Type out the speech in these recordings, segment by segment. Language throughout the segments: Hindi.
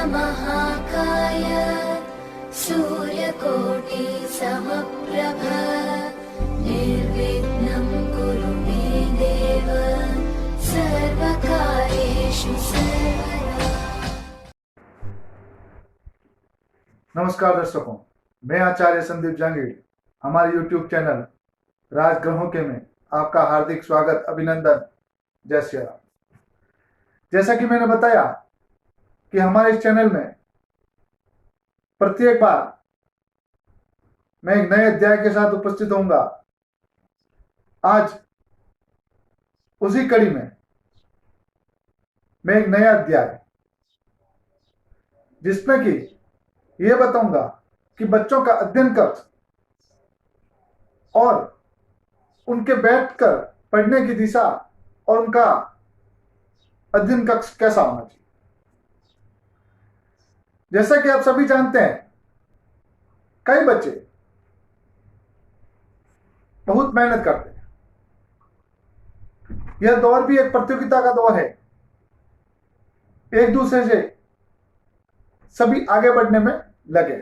महाकाय सूर्यकोटि समप्रभ निर्विघ्नं कुरु मे देव सर्वकार्येषु सर्वदा। नमस्कार दर्शकों, मैं आचार्य संदीप जहांगीर हमारे YouTube चैनल राजग्रहों के में आपका हार्दिक स्वागत, अभिनंदन, जय श्री राम। जैसा कि मैंने बताया कि हमारे इस चैनल में प्रत्येक बार मैं एक नए अध्याय के साथ उपस्थित होऊंगा। आज उसी कड़ी में मैं एक नया अध्याय जिसमें कि यह बताऊंगा कि बच्चों का अध्ययन कक्ष और उनके बैठकर पढ़ने की दिशा और उनका अध्ययन कक्ष कैसा होना चाहिए। जैसा कि आप सभी जानते हैं, कई बच्चे बहुत मेहनत करते हैं। यह दौर भी एक प्रतियोगिता का दौर है। एक दूसरे से सभी आगे बढ़ने में लगे।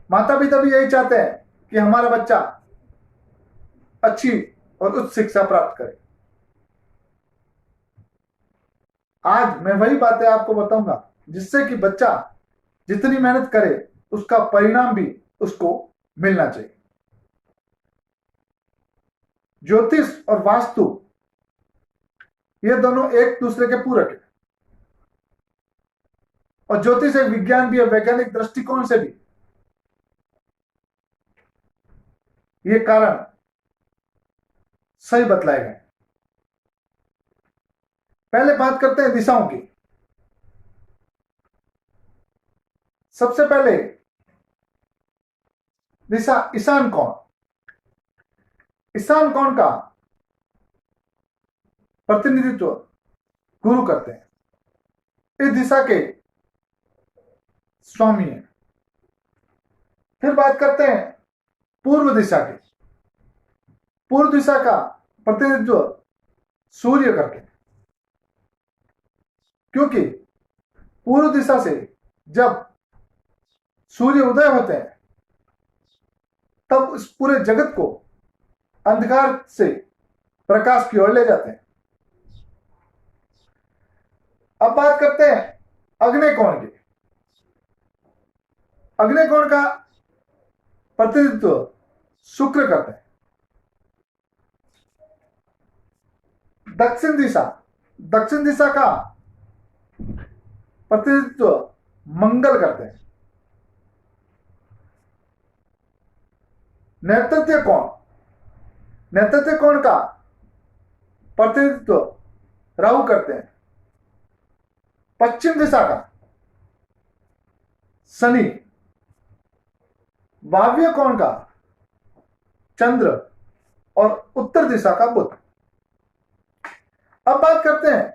माता पिता भी यही चाहते हैं कि हमारा बच्चा अच्छी और उच्च शिक्षा प्राप्त करे। आज मैं वही बातें आपको बताऊंगा जिससे कि बच्चा जितनी मेहनत करे उसका परिणाम भी उसको मिलना चाहिए। ज्योतिष और वास्तु ये दोनों एक दूसरे के पूरक हैं और ज्योतिष एक विज्ञान भी है। वैज्ञानिक दृष्टिकोण से भी ये कारण सही बतलाए गए। पहले बात करते हैं दिशाओं की। सबसे पहले दिशा ईशान कोण। ईशान कोण का प्रतिनिधित्व गुरु करते हैं। इस दिशा के स्वामी हैं। फिर बात करते हैं पूर्व दिशा की। पूर्व दिशा का प्रतिनिधित्व सूर्य करते हैं, क्योंकि पूर्व दिशा से जब सूर्य उदय होते हैं तब इस पूरे जगत को अंधकार से प्रकाश की ओर ले जाते हैं। अब बात करते हैं अग्नि कोण की। अग्नि कोण का प्रतिनिधित्व शुक्र करते हैं। दक्षिण दिशा का प्रतिनिधित्व मंगल करते हैं। नैऋत्य कोण का प्रतिनिधित्व राहु करते हैं। पश्चिम दिशा का शनि, वायव्य कोण का चंद्र और उत्तर दिशा का बुध। अब बात करते हैं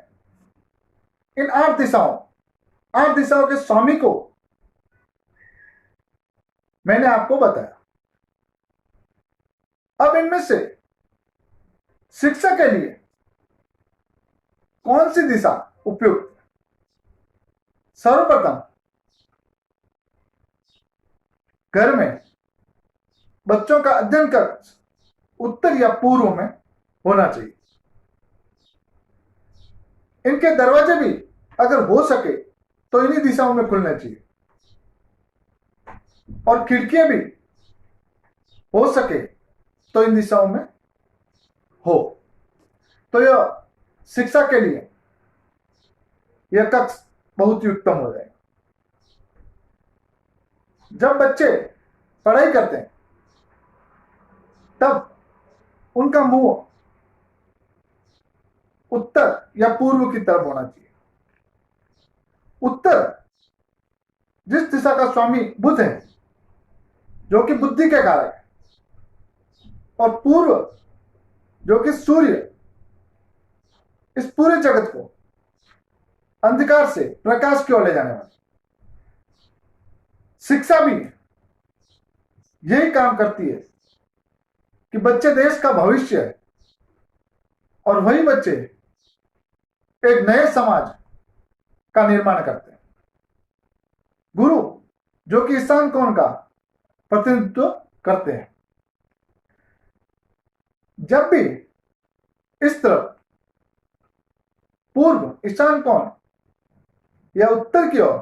इन 8 दिशाओं के स्वामी को मैंने आपको बताया। अब इनमें से शिक्षा के लिए कौन सी दिशा उपयुक्त? सर्वप्रथम घर में बच्चों का अध्ययन कक्ष उत्तर या पूर्व में होना चाहिए। इनके दरवाजे भी अगर हो सके तो इन्हीं दिशाओं में खुलने चाहिए और खिड़कियां भी हो सके तो इन दिशाओं में हो, तो यह शिक्षा के लिए यह कक्ष बहुत ही उत्तम हो जाएगा। जब बच्चे पढ़ाई करते हैं तब उनका मुंह उत्तर या पूर्व की तरफ होना चाहिए। उत्तर जिस दिशा का स्वामी बुध है, जो कि बुद्धि के कारक है, और पूर्व जो कि सूर्य इस पूरे जगत को अंधकार से प्रकाश की ओर ले जाने वाला। शिक्षा भी यही काम करती है कि बच्चे देश का भविष्य है और वही बच्चे एक नए समाज का निर्माण करते हैं। गुरु जो कि ईशान कोण का प्रतिनिधित्व करते हैं। जब भी इस तरफ पूर्व ईशान कोण या उत्तर की ओर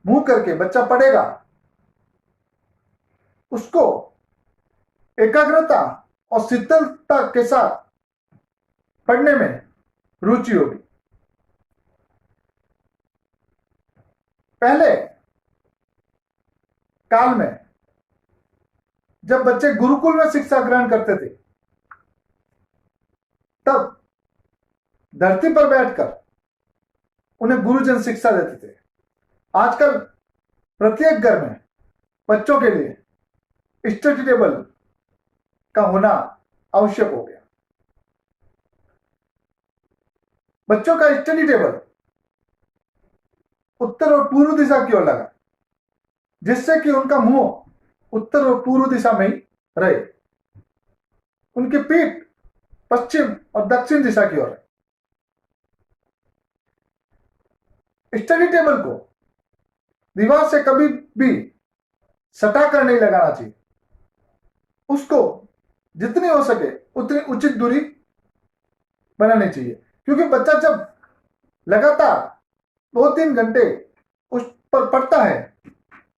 मुंह करके बच्चा पढ़ेगा, उसको एकाग्रता और शीतलता के साथ पढ़ने में रुचि होगी। पहले काल में जब बच्चे गुरुकुल में शिक्षा ग्रहण करते थे, तब धरती पर बैठकर उन्हें गुरुजन शिक्षा देते थे। आजकल प्रत्येक घर में बच्चों के लिए स्टडी टेबल का होना आवश्यक हो गया। बच्चों का स्टडी टेबल उत्तर और पूर्व दिशा की ओर लगा, जिससे कि उनका मुंह उत्तर और पूर्व दिशा में ही रहे, उनकी पीठ पश्चिम और दक्षिण दिशा की ओर है। स्टडी टेबल को दीवार से कभी भी सटा कर नहीं लगाना चाहिए। उसको जितनी हो सके उतनी उचित दूरी बनानी चाहिए, क्योंकि बच्चा जब लगातार 2-3 घंटे उस पर पढ़ता है,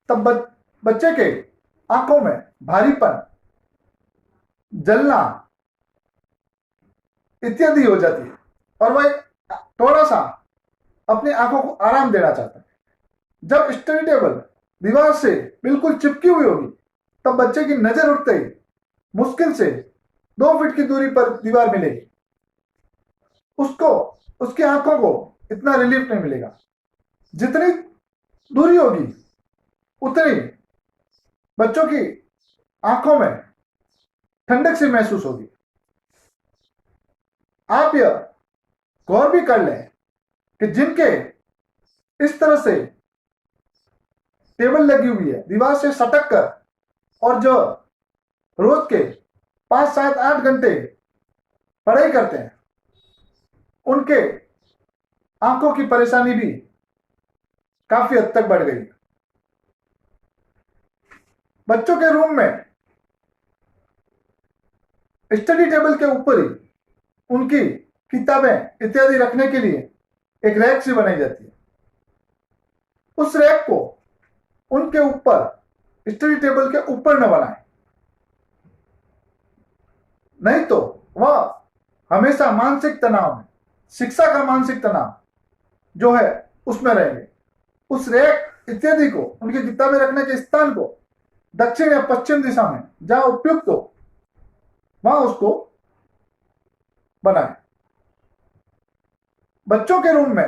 तब बच्चे के आंखों में भारीपन, जलना इत्यादि हो जाती है और वह थोड़ा सा अपनी आंखों को आराम देना चाहता है। जब स्टडी टेबल दीवार से बिल्कुल चिपकी हुई होगी, तब बच्चे की नजर उठते ही मुश्किल से 2 फीट की दूरी पर दीवार मिलेगी। उसको उसकी आंखों को इतना रिलीफ नहीं मिलेगा। जितनी दूरी होगी उतनी बच्चों की आंखों में ठंडक सी महसूस होगी। आप यह गौर भी कर लें कि जिनके इस तरह से टेबल लगी हुई है दीवार से सटक कर, और जो रोज के 5-7-8 घंटे पढ़ाई करते हैं, उनके आंखों की परेशानी भी काफी हद तक बढ़ गई। बच्चों के रूम में स्टडी टेबल के ऊपर ही उनकी किताबें इत्यादि रखने के लिए एक रैक सी बनाई जाती है। उस रैक को उनके ऊपर, स्टडी टेबल के ऊपर न बनाएं, नहीं तो वह हमेशा मानसिक तनाव में, शिक्षा का मानसिक तनाव जो है उसमें रहेंगे। उस रैक इत्यादि को, उनकी किताबें रखने के स्थान को दक्षिण या पश्चिम दिशा में जहां उपयुक्त हो, वहां उसको बनाएं। बच्चों के रूम में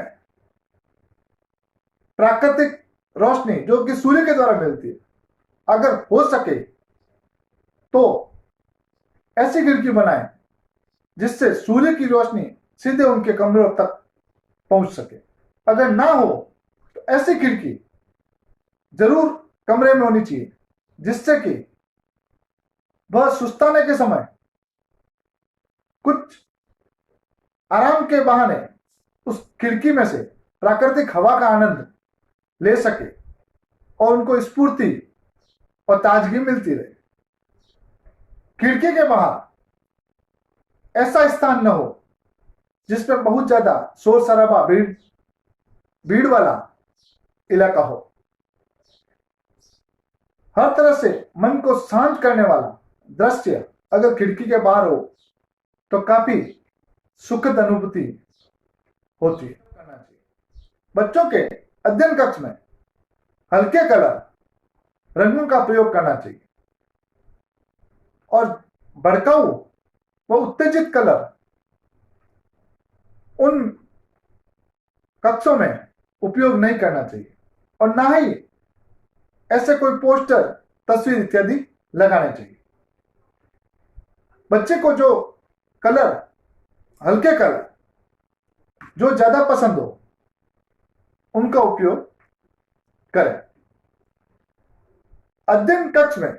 प्राकृतिक रोशनी जो कि सूर्य के द्वारा मिलती है, अगर हो सके तो ऐसी खिड़की बनाएं जिससे सूर्य की रोशनी सीधे उनके कमरों तक पहुंच सके। अगर ना हो तो ऐसी खिड़की जरूर कमरे में होनी चाहिए, जिससे कि वह सुस्ताने के समय कुछ आराम के बहाने उस खिड़की में से प्राकृतिक हवा का आनंद ले सके और उनको स्फूर्ति और ताजगी मिलती रहे। खिड़की के बाहर ऐसा स्थान न हो जिसमें बहुत ज्यादा शोर शराबा, भीड़ वाला इलाका हो। हर तरह से मन को शांत करने वाला दृश्य अगर खिड़की के बाहर हो तो काफी सुखद अनुभूति होती है। बच्चों के अध्ययन कक्ष में हल्के कलर रंगों का प्रयोग करना चाहिए और भड़काऊ व उत्तेजित कलर उन कक्षों में उपयोग नहीं करना चाहिए, और ना ही ऐसे कोई पोस्टर, तस्वीर इत्यादि लगाने चाहिए। बच्चे को जो कलर, हल्के कलर जो ज्यादा पसंद हो, उनका उपयोग करें। अध्ययन कक्ष में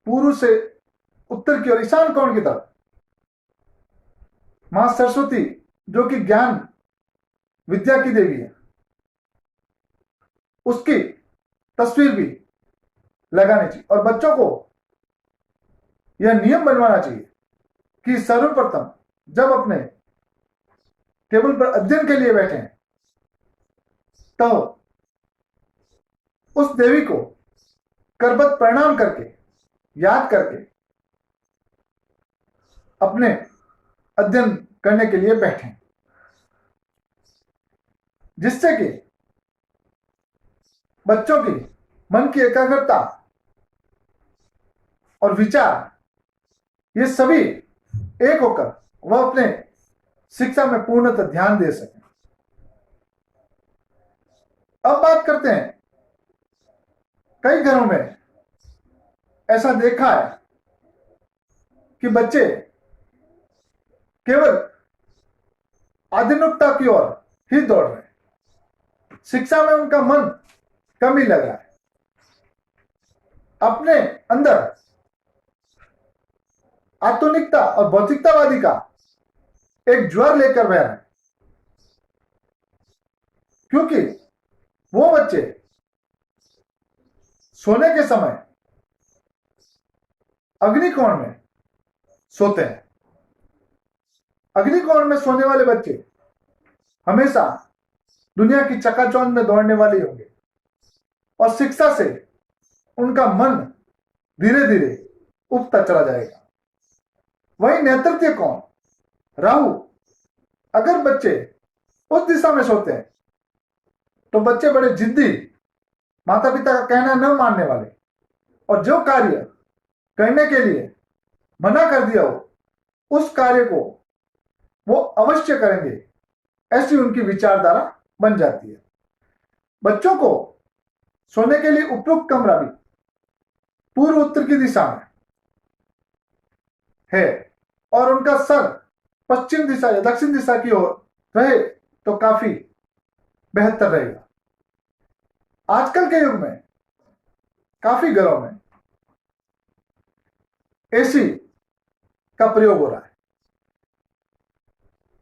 पूर्व से उत्तर की ओर ईशान कोण की तरफ मां सरस्वती जो कि ज्ञान विद्या की देवी है, उसकी तस्वीर भी लगानी चाहिए। और बच्चों को यह नियम बनवाना चाहिए कि सर्वप्रथम जब अपने टेबल पर अध्ययन के लिए बैठे तो उस देवी को करबद्ध प्रणाम करके याद करके अपने अध्ययन करने के लिए बैठें, जिससे कि बच्चों की मन की एकाग्रता और विचार ये सभी एक होकर वह अपने शिक्षा में पूर्णतः ध्यान दे सकें। अब बात करते हैं, कई घरों में ऐसा देखा है कि बच्चे केवल आधुनिकता की ओर ही दौड़ रहे हैं, शिक्षा में उनका मन कम ही लग रहा है, अपने अंदर आधुनिकता और भौतिकतावादी का एक ज्वर लेकर बह रहे हैं, क्योंकि वो बच्चे सोने के समय अग्निकोण में सोते हैं। अग्निकोण में सोने वाले बच्चे हमेशा दुनिया की चकाचौंध में दौड़ने वाले होंगे और शिक्षा से उनका मन धीरे धीरे उबता चला जाएगा। वही नेतृत्व कौन, राहु, अगर बच्चे उस दिशा में सोते हैं तो बच्चे बड़े जिद्दी, माता पिता का कहना न मानने वाले, और जो कार्य करने के लिए मना कर दिया हो उस कार्य को वो अवश्य करेंगे, ऐसी उनकी विचारधारा बन जाती है। बच्चों को सोने के लिए उपयुक्त कमरा भी पूर्व उत्तर की दिशा में है और उनका सर पश्चिम दिशा या दक्षिण दिशा की ओर रहे तो काफी बेहतर रहेगा। आजकल के युग में काफी घरों में एसी का प्रयोग हो रहा है,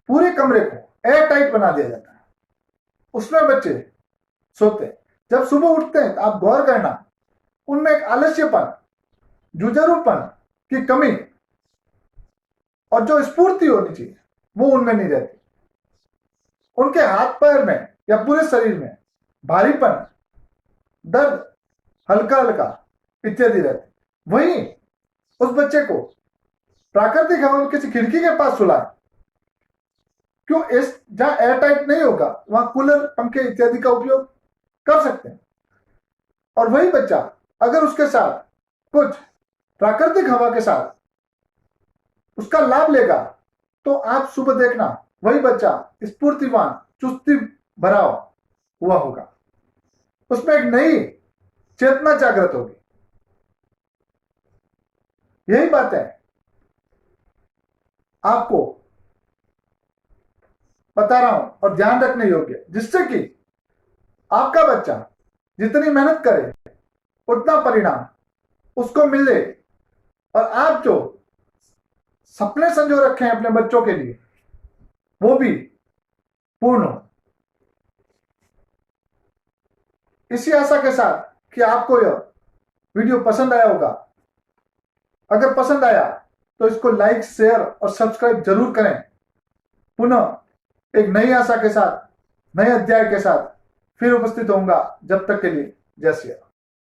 पूरे कमरे को एयर टाइट बना दिया जाता है, उसमें बच्चे सोते हैं। जब सुबह उठते हैं तो आप गौर करना, उनमें एक आलस्यपन, जुझारूपन की कमी और जो स्फूर्ति होनी चाहिए वो उनमें नहीं रहती। उनके हाथ पैर में या पूरे शरीर में भारीपन, दर्द, हल्का हल्का इत्यादि रहते। वहीं उस बच्चे को प्राकृतिक हवा में किसी खिड़की के पास सुलाएं, क्यों, इस जहां एयर टाइट नहीं होगा वहां कूलर, पंखे इत्यादि का उपयोग कर सकते हैं। और वही बच्चा अगर उसके साथ कुछ प्राकृतिक हवा के साथ उसका लाभ लेगा तो आप सुबह देखना वही बच्चा स्फूर्तिवान, चुस्ती भरा हुआ होगा, उसमें एक नई चेतना जागृत होगी। यही बात है आपको बता रहा हूं और ध्यान रखने योग्य, जिससे कि आपका बच्चा जितनी मेहनत करे उतना परिणाम उसको मिले और आप जो सपने संजो रखे हैं अपने बच्चों के लिए वो भी पूर्ण हो। इसी आशा के साथ कि आपको यह वीडियो पसंद आया होगा। अगर पसंद आया तो इसको लाइक, शेयर और सब्सक्राइब जरूर करें। पुनः एक नई आशा के साथ, नए अध्याय के साथ फिर उपस्थित होऊंगा। जब तक के लिए जय श्री राम।